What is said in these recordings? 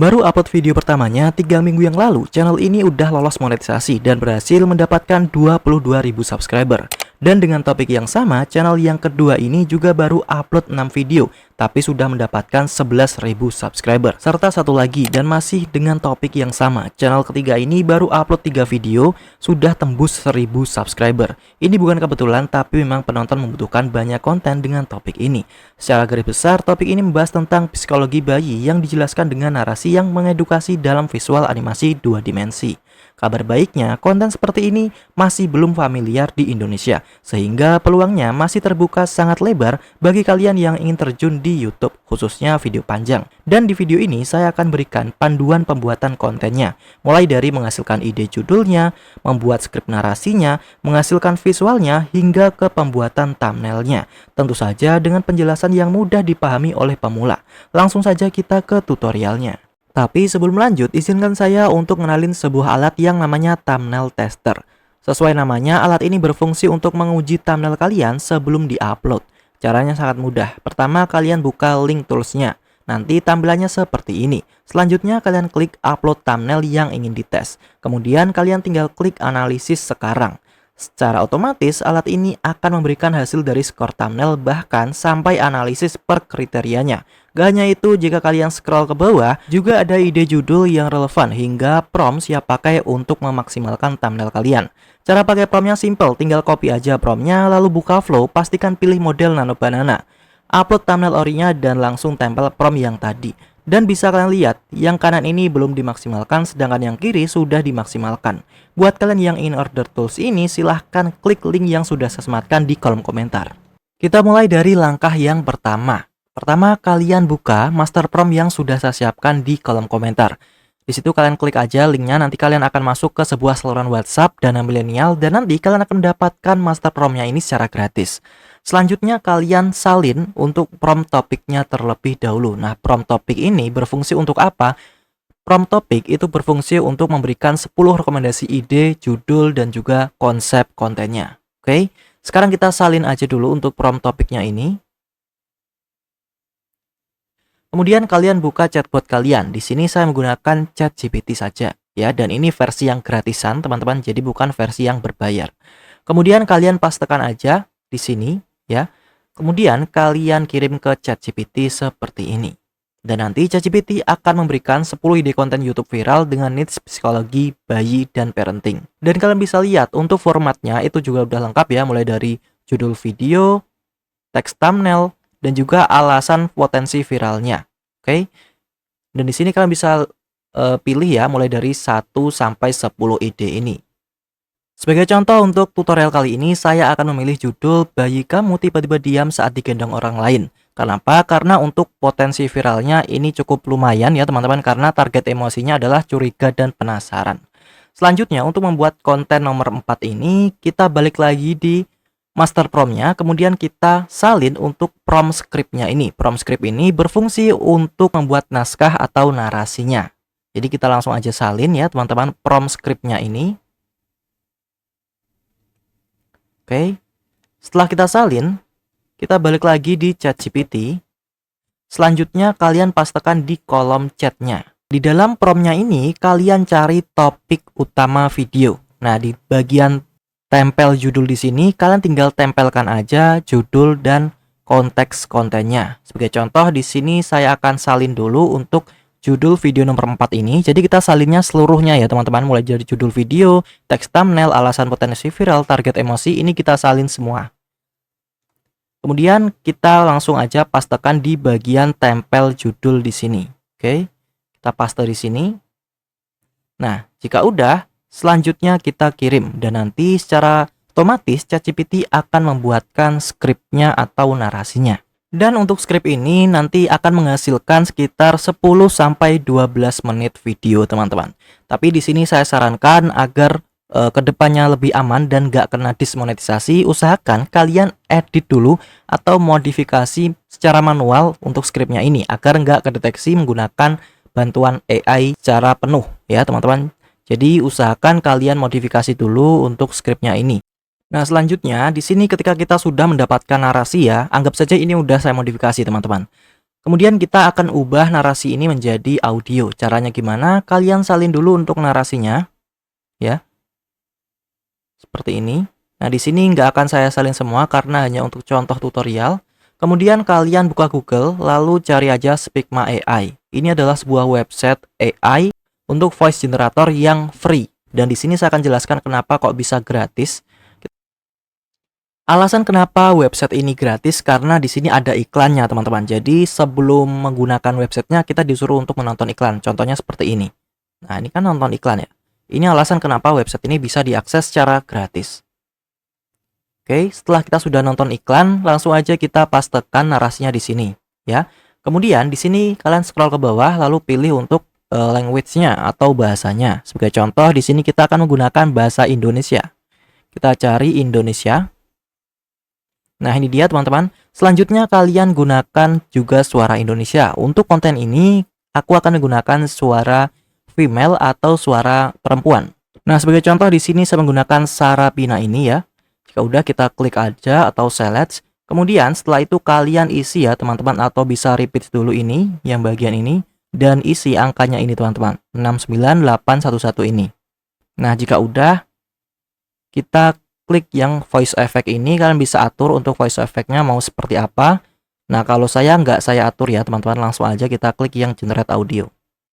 Baru upload video pertamanya 3 minggu yang lalu, channel ini udah lolos monetisasi dan berhasil mendapatkan 22.000 subscriber. Dan dengan topik yang sama, channel yang kedua ini juga baru upload 6 video, tapi sudah mendapatkan 11.000 subscriber. Serta satu lagi, dan masih dengan topik yang sama, channel ketiga ini baru upload 3 video, sudah tembus 1.000 subscriber. Ini bukan kebetulan, tapi memang penonton membutuhkan banyak konten dengan topik ini. Secara garis besar, topik ini membahas tentang psikologi bayi yang dijelaskan dengan narasi yang mengedukasi dalam visual animasi 2 dimensi. Kabar baiknya, konten seperti ini masih belum familiar di Indonesia, sehingga peluangnya masih terbuka sangat lebar bagi kalian yang ingin terjun di YouTube, khususnya video panjang. Dan di video ini saya akan berikan panduan pembuatan kontennya, mulai dari menghasilkan ide judulnya, membuat skrip narasinya, menghasilkan visualnya, hingga ke pembuatan thumbnailnya. Tentu saja dengan penjelasan yang mudah dipahami oleh pemula. Langsung saja kita ke tutorialnya. Tapi sebelum lanjut, izinkan saya untuk mengenalin sebuah alat yang namanya Thumbnail Tester. Sesuai namanya, alat ini berfungsi untuk menguji thumbnail kalian sebelum diupload. Caranya sangat mudah. Pertama, kalian buka link toolsnya. Nanti tampilannya seperti ini. Selanjutnya, kalian klik upload thumbnail yang ingin dites. Kemudian, kalian tinggal klik analisis sekarang. Secara otomatis, alat ini akan memberikan hasil dari skor thumbnail bahkan sampai analisis per kriterianya. Gak hanya itu, jika kalian scroll ke bawah, juga ada ide judul yang relevan hingga prompt siap pakai untuk memaksimalkan thumbnail kalian. Cara pakai promptnya simple, tinggal copy aja promptnya, lalu buka flow, pastikan pilih model Nano Banana. Upload thumbnail orinya dan langsung tempel prompt yang tadi. Dan bisa kalian lihat, yang kanan ini belum dimaksimalkan, sedangkan yang kiri sudah dimaksimalkan. Buat kalian yang ingin order tools ini, silahkan klik link yang sudah saya sematkan di kolom komentar. Kita mulai dari langkah yang pertama. Pertama, kalian buka master prompt yang sudah saya siapkan di kolom komentar. Di situ kalian klik aja linknya, nanti kalian akan masuk ke sebuah saluran WhatsApp Dana Milenial, dan nanti kalian akan mendapatkan master promptnya ini secara gratis. Selanjutnya kalian salin untuk prompt topiknya terlebih dahulu. Nah, prompt topik ini berfungsi untuk apa? Prompt topik itu berfungsi untuk memberikan 10 rekomendasi ide, judul, dan juga konsep kontennya. Oke, sekarang kita salin aja dulu untuk prompt topiknya ini. Kemudian kalian buka chatbot kalian. Di sini saya menggunakan ChatGPT saja, ya, dan ini versi yang gratisan, teman-teman, jadi bukan versi yang berbayar. Kemudian kalian pastekan aja di sini, ya. Kemudian kalian kirim ke ChatGPT seperti ini. Dan nanti ChatGPT akan memberikan 10 ide konten YouTube viral dengan niche psikologi bayi dan parenting. Dan kalian bisa lihat untuk formatnya itu juga udah lengkap ya, mulai dari judul video, teks thumbnail, dan juga alasan potensi viralnya. Oke. Dan di sini kalian bisa pilih ya, mulai dari 1 sampai 10 ide ini. Sebagai contoh untuk tutorial kali ini, saya akan memilih judul bayi kamu tiba-tiba diam saat digendong orang lain. Kenapa? Karena untuk potensi viralnya ini cukup lumayan ya teman-teman, karena target emosinya adalah curiga dan penasaran. Selanjutnya untuk membuat konten nomor 4 ini, kita balik lagi di master promptnya, kemudian kita salin untuk prompt scriptnya ini. Prompt script ini berfungsi untuk membuat naskah atau narasinya. Jadi kita langsung aja salin ya teman-teman prompt scriptnya ini. Oke, setelah kita salin, kita balik lagi di ChatGPT. Selanjutnya kalian pastekan di kolom chatnya. Di dalam promptnya ini kalian cari topik utama video. Nah, di bagian tempel judul di sini kalian tinggal tempelkan aja judul dan konteks kontennya. Sebagai contoh di sini saya akan salin dulu untuk judul video nomor 4 ini. Jadi kita salinnya seluruhnya ya teman-teman, mulai dari judul video, teks thumbnail, alasan potensi viral, target emosi, ini kita salin semua. Kemudian kita langsung aja pastekan di bagian tempel judul di sini. Oke, kita paste di sini. Nah, jika udah, selanjutnya kita kirim dan nanti secara otomatis ChatGPT akan membuatkan skripnya atau narasinya. Dan untuk skrip ini nanti akan menghasilkan sekitar 10-12 menit video teman-teman. Tapi di sini saya sarankan agar kedepannya lebih aman dan gak kena dismonetisasi, usahakan kalian edit dulu atau modifikasi secara manual untuk skripnya ini agar nggak kedeteksi menggunakan bantuan AI secara penuh ya teman-teman. Jadi usahakan kalian modifikasi dulu untuk skripnya ini. Nah, selanjutnya di sini ketika kita sudah mendapatkan narasi ya, anggap saja ini udah saya modifikasi teman-teman. Kemudian kita akan ubah narasi ini menjadi audio. Caranya gimana? Kalian salin dulu untuk narasinya, ya. Seperti ini. Nah, di sini nggak akan saya salin semua karena hanya untuk contoh tutorial. Kemudian kalian buka Google, lalu cari aja Speakma AI. Ini adalah sebuah website AI untuk voice generator yang free. Dan di sini saya akan jelaskan kenapa kok bisa gratis. Alasan kenapa website ini gratis karena di sini ada iklannya, teman-teman. Jadi sebelum menggunakan websitenya kita disuruh untuk menonton iklan. Contohnya seperti ini. Nah, ini kan nonton iklan ya. Ini alasan kenapa website ini bisa diakses secara gratis. Oke, setelah kita sudah nonton iklan, langsung aja kita pastekan narasinya di sini, ya. Kemudian di sini kalian scroll ke bawah lalu pilih untuk language-nya atau bahasanya. Sebagai contoh di sini kita akan menggunakan bahasa Indonesia. Kita cari Indonesia. Nah, ini dia teman-teman. Selanjutnya kalian gunakan juga suara Indonesia. Untuk konten ini aku akan menggunakan suara female atau suara perempuan. Nah, sebagai contoh di sini saya menggunakan Sarapina ini ya. Jika udah kita klik aja atau select. Kemudian setelah itu kalian isi ya teman-teman, atau bisa repeat dulu ini yang bagian ini dan isi angkanya ini teman-teman. 69811 ini. Nah, jika udah kita klik yang voice effect ini, kalian bisa atur untuk voice effect-nya mau seperti apa. Nah, kalau saya nggak saya atur ya teman-teman, langsung aja kita klik yang generate audio.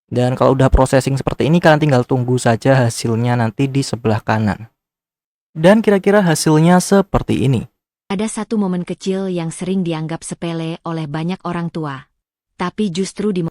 Dan kalau udah processing seperti ini, kalian tinggal tunggu saja hasilnya nanti di sebelah kanan. Dan kira-kira hasilnya seperti ini. Ada satu momen kecil yang sering dianggap sepele oleh banyak orang tua. Tapi justru di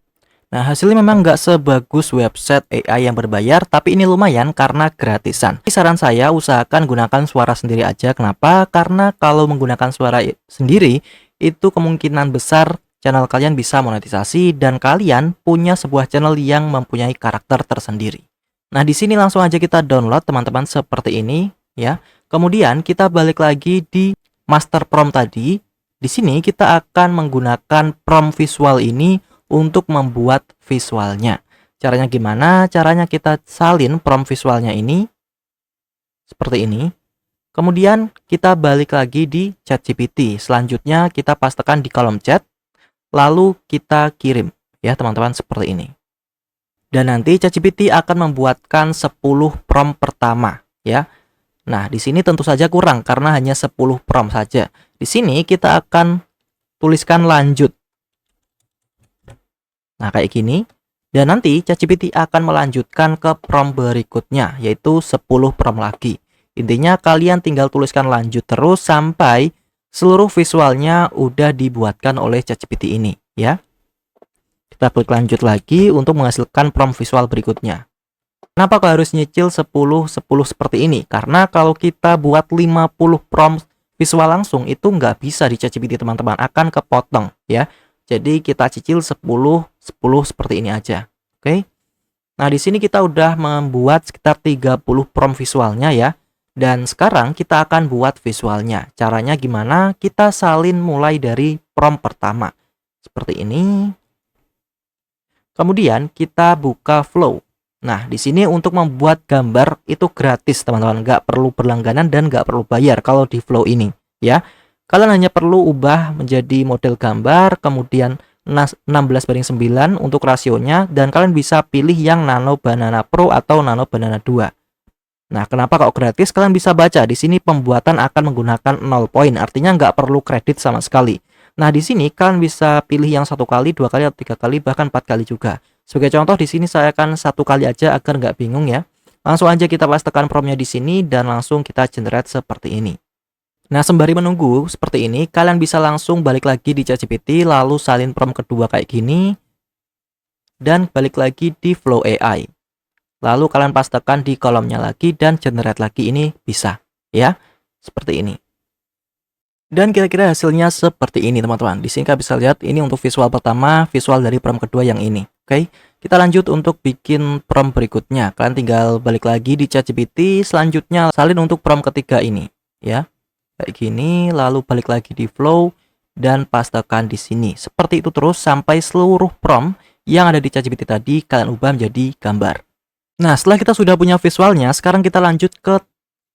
Nah, hasilnya memang nggak sebagus website AI yang berbayar, tapi ini lumayan karena gratisan. Saran saya, usahakan gunakan suara sendiri aja. Kenapa? Karena kalau menggunakan suara sendiri, itu kemungkinan besar channel kalian bisa monetisasi dan kalian punya sebuah channel yang mempunyai karakter tersendiri. Nah, di sini langsung aja kita download teman-teman seperti ini, ya. Kemudian kita balik lagi di master prompt tadi. Di sini kita akan menggunakan prompt visual ini untuk membuat visualnya. Caranya gimana? Caranya kita salin prompt visualnya ini seperti ini. Kemudian kita balik lagi di ChatGPT. Selanjutnya kita pastekan di kolom chat, lalu kita kirim ya teman-teman seperti ini. Dan nanti ChatGPT akan membuatkan 10 prompt pertama ya. Nah, di sini tentu saja kurang karena hanya 10 prompt saja. Di sini kita akan tuliskan lanjut. Nah, kayak gini. Dan nanti ChatGPT akan melanjutkan ke prompt berikutnya, yaitu 10 prompt lagi. Intinya kalian tinggal tuliskan lanjut terus sampai seluruh visualnya udah dibuatkan oleh ChatGPT ini, ya. Kita klik lanjut lagi untuk menghasilkan prompt visual berikutnya. Kenapa kau harus nyicil 10 seperti ini? Karena kalau kita buat 50 prompt visual langsung, itu nggak bisa di ChatGPT teman-teman, akan kepotong, ya. Jadi kita cicil 10 seperti ini aja. Oke. Nah, di sini kita udah membuat sekitar 30 prompt visualnya ya. Dan sekarang kita akan buat visualnya. Caranya gimana? Kita salin mulai dari prompt pertama. Seperti ini. Kemudian kita buka Flow. Nah, di sini untuk membuat gambar itu gratis, teman-teman. Nggak perlu berlangganan dan nggak perlu bayar kalau di Flow ini, ya. Kalian hanya perlu ubah menjadi model gambar, kemudian 16:9 untuk rasionya, dan kalian bisa pilih yang Nano Banana Pro atau Nano Banana 2. Nah, kenapa kok gratis? Kalian bisa baca di sini pembuatan akan menggunakan 0 poin, artinya nggak perlu kredit sama sekali. Nah, di sini kalian bisa pilih yang 1 kali, 2 kali, atau 3 kali, bahkan 4 kali juga. Sebagai contoh di sini saya akan 1 kali aja agar nggak bingung ya. Langsung aja kita pastekan promptnya di sini dan langsung kita generate seperti ini. Nah, sembari menunggu seperti ini, kalian bisa langsung balik lagi di ChatGPT, lalu salin prompt kedua kayak gini, dan balik lagi di Flow AI. Lalu kalian pastekan di kolomnya lagi dan generate lagi, ini bisa, ya, seperti ini. Dan kira-kira hasilnya seperti ini, teman-teman. Di sini kalian bisa lihat, ini untuk visual pertama, visual dari prompt kedua yang ini. Oke, kita lanjut untuk bikin prompt berikutnya. Kalian tinggal balik lagi di ChatGPT, selanjutnya salin untuk prompt ketiga ini, ya. Kayak gini, lalu balik lagi di Flow dan pastekan di sini. Seperti itu terus sampai seluruh prompt yang ada di ChatGPT tadi kalian ubah menjadi gambar. Nah, setelah kita sudah punya visualnya, sekarang kita lanjut ke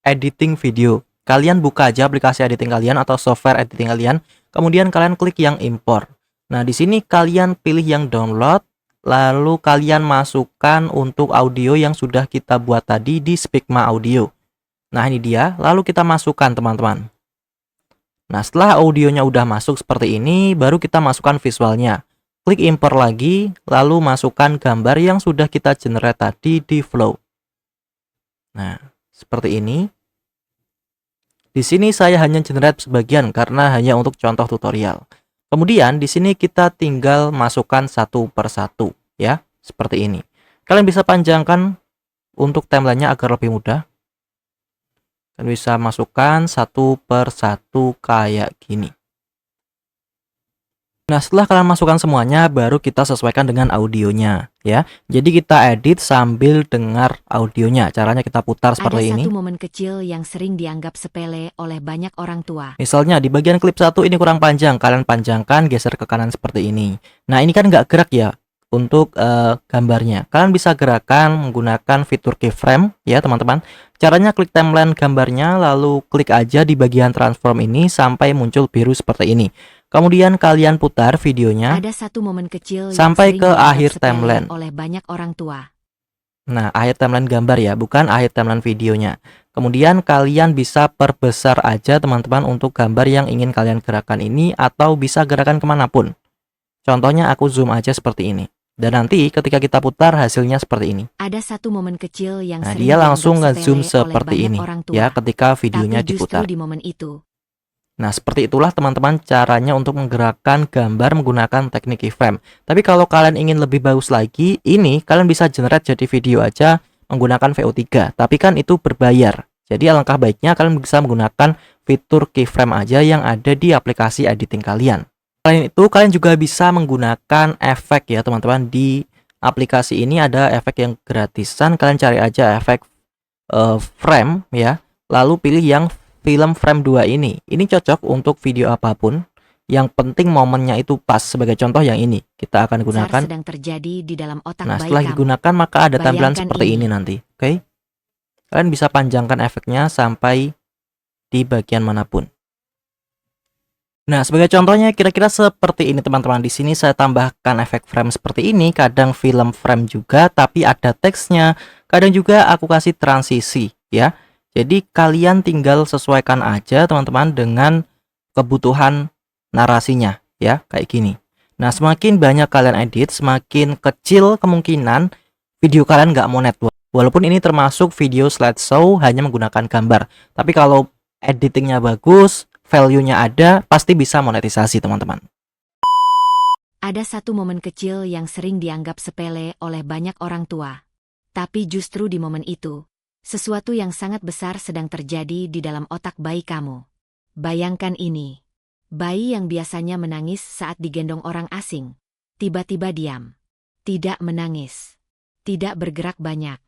editing video. Kalian buka aja aplikasi editing kalian atau software editing kalian, kemudian kalian klik yang import. Nah, di sini kalian pilih yang download, lalu kalian masukkan untuk audio yang sudah kita buat tadi di Figma Audio. Nah, ini dia, lalu kita masukkan teman-teman. Nah, setelah audionya udah masuk seperti ini, baru kita masukkan visualnya. Klik import lagi, lalu masukkan gambar yang sudah kita generate tadi di Flow. Nah, seperti ini. Di sini saya hanya generate sebagian karena hanya untuk contoh tutorial. Kemudian di sini kita tinggal masukkan satu per satu, ya, seperti ini. Kalian bisa panjangkan untuk timelinenya agar lebih mudah. Dan bisa masukkan satu per satu kayak gini. Nah, setelah kalian masukkan semuanya, baru kita sesuaikan dengan audionya, ya. Jadi kita edit sambil dengar audionya. Caranya kita putar seperti ini. Ada satu momen kecil yang sering dianggap sepele oleh banyak orang tua. Misalnya di bagian klip 1 ini kurang panjang, kalian panjangkan, geser ke kanan seperti ini. Nah, ini kan nggak gerak ya untuk gambarnya. Kalian bisa gerakan menggunakan fitur keyframe ya teman-teman. Caranya klik timeline gambarnya, lalu klik aja di bagian transform ini sampai muncul biru seperti ini. Kemudian kalian putar videonya. Ada satu momen kecil sampai yang ke dianggap akhir sepele timeline oleh banyak orang tua. Nah, akhir timeline gambar ya, bukan akhir timeline videonya. Kemudian kalian bisa perbesar aja teman-teman untuk gambar yang ingin kalian gerakan ini, atau bisa gerakan kemanapun. Contohnya aku zoom aja seperti ini. Dan nanti ketika kita putar hasilnya seperti ini. Ada satu momen kecil yang Nah, sering dia langsung dianggap ngezoom sepele oleh seperti banyak ini orang tua. ya ketika videonya Tapi justru diputar. di momen itu, Nah, seperti itulah teman-teman caranya untuk menggerakkan gambar menggunakan teknik keyframe. Tapi kalau kalian ingin lebih bagus lagi, ini kalian bisa generate jadi video aja menggunakan VO3. Tapi kan itu berbayar. Jadi alangkah baiknya kalian bisa menggunakan fitur keyframe aja yang ada di aplikasi editing kalian. Selain itu, kalian juga bisa menggunakan efek ya teman-teman. Di aplikasi ini ada efek yang gratisan. Kalian cari aja efek frame ya. Lalu pilih yang film frame 2 ini. Ini cocok untuk video apapun. Yang penting momennya itu pas. Sebagai contoh yang ini, kita akan gunakan. sedang terjadi di dalam otak Nah, bayi setelah kamu. digunakan maka ada tampilan Bayangkan seperti ini nanti. Oke. Kalian bisa panjangkan efeknya sampai di bagian manapun. Nah, sebagai contohnya kira-kira seperti ini teman-teman. Di sini saya tambahkan efek frame seperti ini, kadang film frame juga tapi ada teksnya. Kadang juga aku kasih transisi ya. Jadi kalian tinggal sesuaikan aja teman-teman dengan kebutuhan narasinya ya, kayak gini. Nah, semakin banyak kalian edit, semakin kecil kemungkinan video kalian nggak monet. Walaupun ini termasuk video slideshow hanya menggunakan gambar. Tapi kalau editingnya bagus, value-nya ada, pasti bisa monetisasi teman-teman. Ada satu momen kecil yang sering dianggap sepele oleh banyak orang tua. Tapi justru di momen itu, sesuatu yang sangat besar sedang terjadi di dalam otak bayi kamu. Bayangkan ini. Bayi yang biasanya menangis saat digendong orang asing, tiba-tiba diam. Tidak menangis. Tidak bergerak banyak.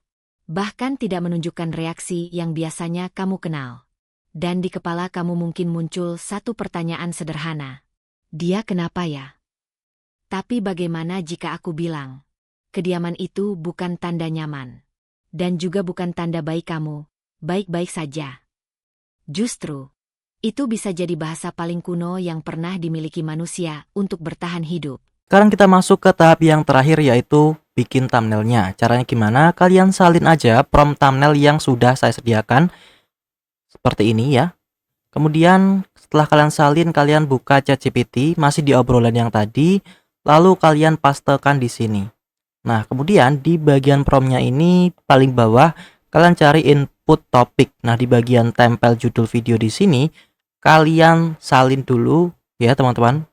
Bahkan tidak menunjukkan reaksi yang biasanya kamu kenal. Dan di kepala kamu mungkin muncul satu pertanyaan sederhana. Dia kenapa ya? Tapi bagaimana jika aku bilang, kediaman itu bukan tanda nyaman. Dan juga bukan tanda baik kamu, baik-baik saja. Justru, itu bisa jadi bahasa paling kuno yang pernah dimiliki manusia untuk bertahan hidup. Sekarang kita masuk ke tahap yang terakhir, yaitu bikin thumbnailnya. Caranya gimana? Kalian salin aja prompt thumbnail yang sudah saya sediakan. Seperti ini ya. Kemudian setelah kalian salin, kalian buka ChatGPT, masih di obrolan yang tadi. Lalu kalian pastekan di sini. Nah, kemudian di bagian promptnya ini paling bawah kalian cari input topik. Nah, di bagian tempel judul video di sini kalian salin dulu ya teman-teman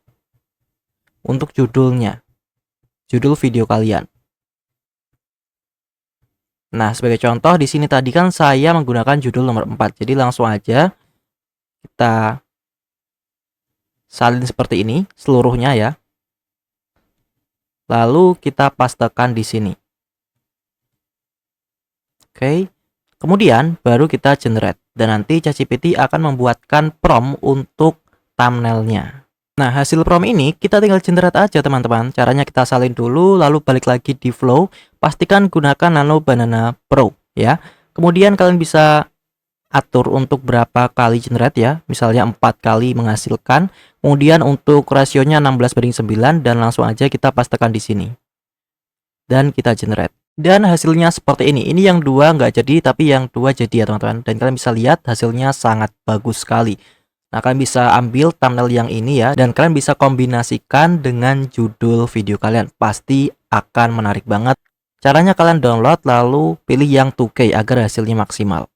untuk judulnya, judul video kalian. Nah, sebagai contoh di sini tadi kan saya menggunakan judul nomor 4. Jadi langsung aja kita salin seperti ini seluruhnya ya. Lalu kita pastekan di sini. Oke. Kemudian baru kita generate. Dan nanti ChatGPT akan membuatkan prompt untuk thumbnailnya. Nah, hasil prompt ini kita tinggal generate aja teman-teman. Caranya kita salin dulu, lalu balik lagi di Flow. Pastikan gunakan Nano Banana Pro ya. Kemudian kalian bisa atur untuk berapa kali generate ya, misalnya 4 kali menghasilkan, kemudian untuk rasionya 16:9 dan langsung aja kita pastekan di sini. Dan kita generate. Dan hasilnya seperti ini yang dua nggak jadi tapi yang dua jadi ya teman-teman. Dan kalian bisa lihat hasilnya sangat bagus sekali. Nah, kalian bisa ambil thumbnail yang ini ya, dan kalian bisa kombinasikan dengan judul video kalian. Pasti akan menarik banget. Caranya kalian download lalu pilih yang 2K agar hasilnya maksimal.